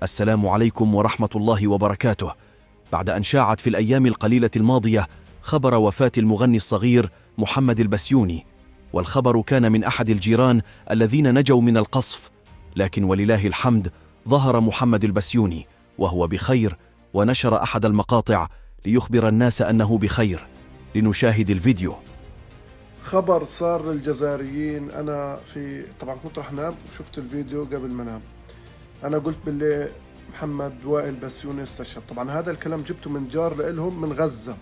السلام عليكم ورحمة الله وبركاته. بعد أن شاعت في الأيام القليلة الماضية خبر وفاة المغني الصغير محمد البسيوني، والخبر كان من أحد الجيران الذين نجوا من القصف، لكن ولله الحمد ظهر محمد البسيوني وهو بخير، ونشر أحد المقاطع ليخبر الناس أنه بخير. لنشاهد الفيديو. خبر صار للجزائريين. أنا طبعا كنت رح نام وشفت الفيديو قبل ما انام. أنا قلت بالله محمد وائل بسيوني استشهد. طبعا هذا الكلام جبته من جار لهم من غزة،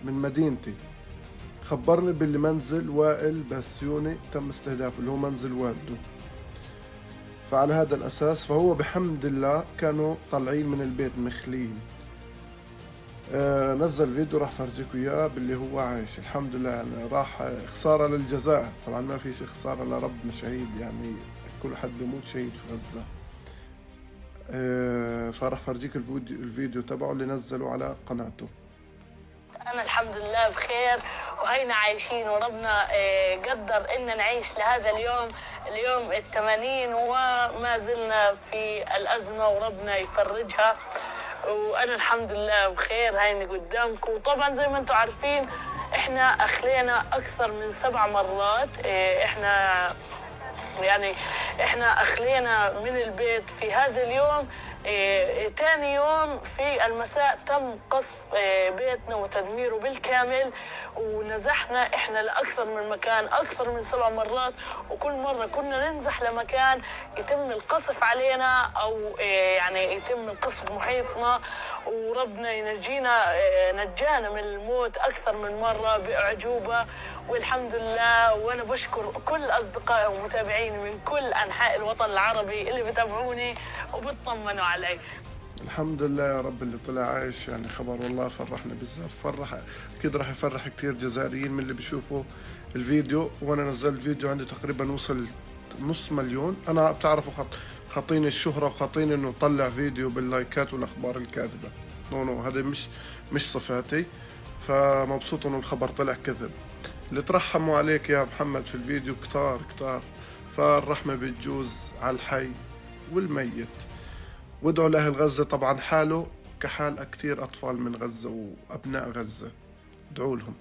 من مدينتي. خبرني باللي منزل وائل بسيوني تم استهدافه، اللي هو منزل والده. فعلى هذا الأساس فهو بحمد الله كانوا طالعين من البيت مخلين. نزل فيديو راح فرجيكم اياه باللي هو عايش الحمد لله. يعني راح خسارة للجزائر، طبعا ما في شيء خسارة لربنا، شهيد يعني كل حد بيموت شهيد في غزة. فراح فرجيك الفيديو تبعه اللي نزله على قناته. أنا الحمد لله بخير وهينا عايشين، وربنا قدر إن نعيش لهذا اليوم 80 وما زلنا في الأزمة وربنا يفرجها. وأنا الحمد لله بخير هيني قدامكم. وطبعا زي ما انتم عارفين احنا أخلينا أكثر من 7 مرات. احنا أخلينا من البيت في هذا اليوم. تاني يوم في المساء تم قصف بيتنا وتدميره بالكامل، ونزحنا احنا لأكثر من مكان أكثر من 7 مرات، وكل مرة كنا ننزح لمكان يتم القصف علينا أو يعني يتم القصف محيطنا، وربنا ينجينا. نجانا من الموت أكثر من مرة بأعجوبة والحمد لله. وأنا بشكر كل أصدقائي ومتابعيني من كل أنحاء الوطن العربي اللي بتابعوني وبتطمنوا علي. الحمد لله يا رب اللي طلع عايش. يعني خبر والله فرحنا بزاف، فرح اكيد راح يفرح كتير جزائريين من اللي بيشوفوا الفيديو. وانا نزلت فيديو عندي تقريبا وصل 500,000. انا بتعرفوا خاطيني الشهرة وخاطيني انه طلع فيديو باللايكات والاخبار الكاذبة. نو هذا مش صفاتي. فمبسوط انه الخبر طلع كذب. اللي ترحموا عليك يا محمد في الفيديو كتار. فالرحمة بتجوز على الحي والميت. وادعوا لأهل غزة، طبعا حاله كحال كتير أطفال من غزة وأبناء غزة، ادعوا لهم.